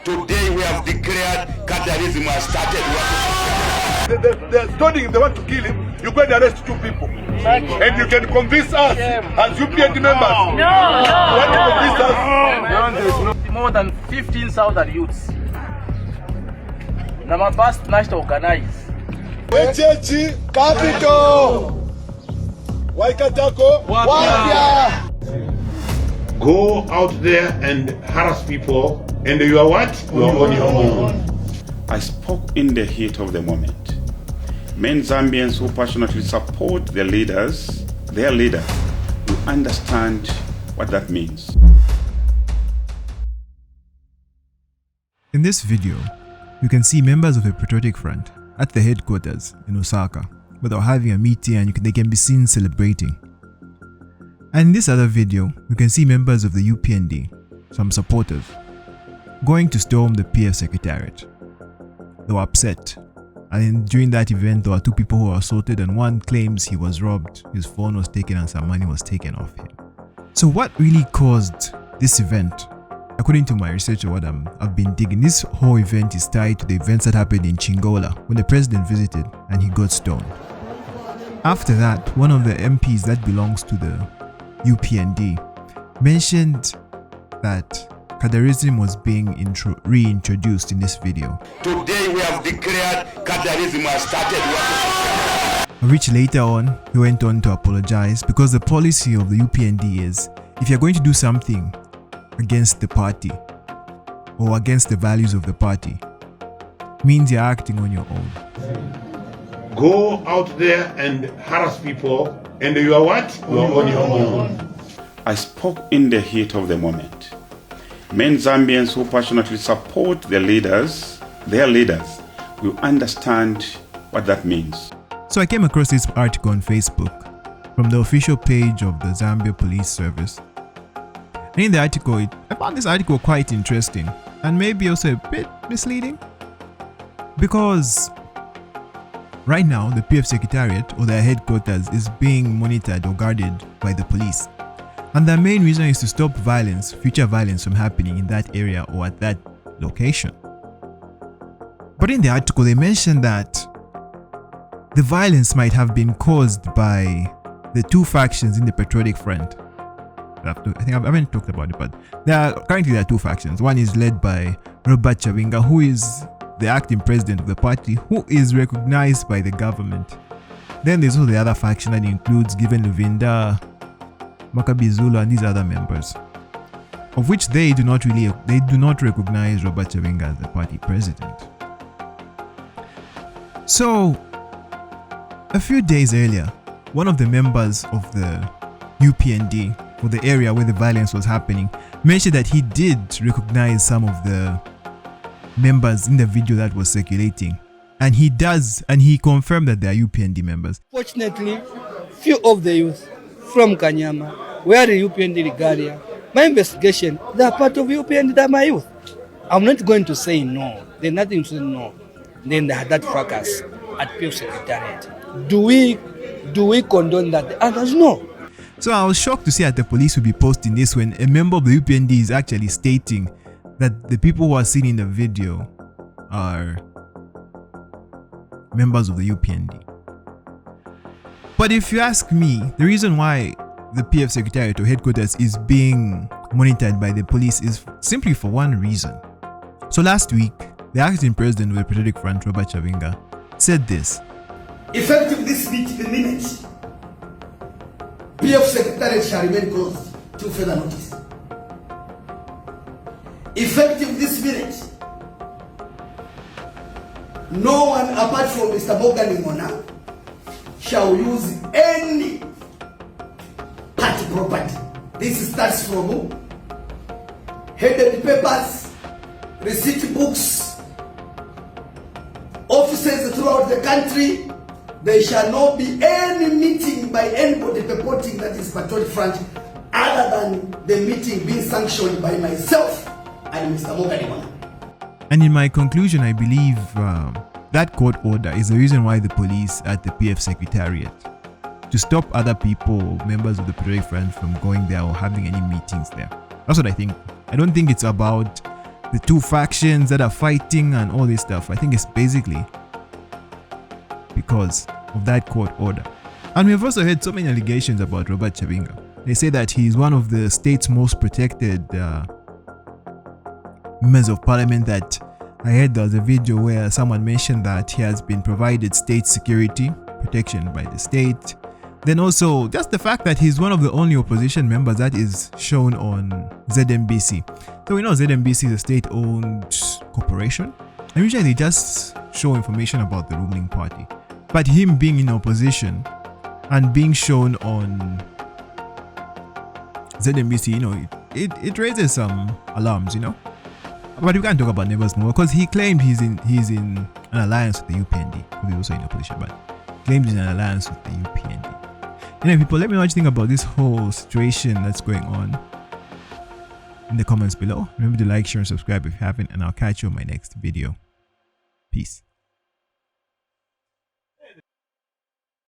Today we have declared Cadrism has started working. They're studying, they want to kill him. You go and arrest 2 people. And you can convince us as UPND members. No. You want to convince us? More than 15,000 youths. Now my past nice to organize. HH Capital. Waikatako. Wapia. Go out there and harass people, and you are what? You are on your own. I spoke in the heat of the moment. Many Zambians who passionately support their leaders will understand what that means. In this video, you can see members of the Patriotic Front at the headquarters in Osaka, where they're having a meeting and they can be seen celebrating. And in this other video, you can see members of the UPND, some supporters, going to storm the PF Secretariat. They were upset, and during that event there were 2 people who were assaulted, and one claims he was robbed, his phone was taken and some money was taken off him. So what really caused this event? According to my research or what I've been digging, this whole event is tied to the events that happened in Chingola when the president visited and he got stoned. After that, one of the MPs that belongs to the UPND mentioned that Cadrism was being reintroduced in this video. Today we have declared Cadrism has started working. Which later on, he went on to apologize because the policy of the UPND is, if you're going to do something against the party or against the values of the party, means you're acting on your own. Go out there and harass people, and you are what? You are on your own. I spoke in the heat of the moment. Many Zambians who passionately support their leaders will understand what that means. So I came across this article on Facebook from the official page of the Zambia Police Service. And in the article, I found this article quite interesting and maybe also a bit misleading, because right now the PF Secretariat or their headquarters is being monitored or guarded by the police. And the main reason is to stop violence, future violence from happening in that area or at that location. But in the article, they mentioned that the violence might have been caused by the 2 factions in the Patriotic Front. I haven't talked about it, but currently there are 2 factions. One is led by Robert Chavinga, who is the acting president of the party, who is recognized by the government. Then there's also the other faction that includes Given Luvinda, Makabi Zulu, and these other members, of which they do not recognize Robert Chavinga as the party president. So, a few days earlier, one of the members of the UPND for the area where the violence was happening mentioned that he did recognize some of the members in the video that was circulating, and he confirmed that they are UPND members. Fortunately, few of the youth from Kanyama were in UPND Regalia. My investigation, they are part of UPND, they are my youth. I'm not going to say no. There's nothing to say no. Then they had that fracas at PF Secretariat. Do we condone that? The others no. So I was shocked to see that the police would be posting this when a member of the UPND is actually stating that the people who are seen in the video are members of the UPND. But if you ask me, the reason why the PF Secretariat or headquarters is being monitored by the police is simply for one reason. So last week, the acting president of the Patriotic Front, Robert Chavinga, said this. Effective this minute, PF Secretariat shall remain closed till further notice. Effective this minute, no one apart from Mr. Morgan Imona shall use any party property. This starts from headed papers, receipt books, offices throughout the country. There shall not be any meeting by anybody purporting that is Patriotic Front other than the meeting being sanctioned by myself and Mr. Morgan Imona. And in my conclusion, I believe that court order is the reason why the police at the PF Secretariat, to stop other people, members of the Patriotic Front, from going there or having any meetings there. That's what I think. I don't think it's about the two factions that are fighting and all this stuff. I think it's basically because of that court order. And we've also heard so many allegations about Robert Chabinga. They say that he's one of the state's most protected members of parliament. That I heard there was a video where someone mentioned that he has been provided state security protection by the state. Then also just the fact that he's one of the only opposition members that is shown on ZMBC. So we know ZMBC is a state-owned corporation, and usually they just show information about the ruling party. But him being in opposition and being shown on ZMBC, it raises some alarms, But we can't talk about neighbors more because he claimed he's in an alliance with the UPND. He's also in opposition, but claimed he's in an alliance with the UPND. People, let me know what you think about this whole situation that's going on in the comments below. Remember to like, share, and subscribe if you haven't, and I'll catch you on my next video. Peace.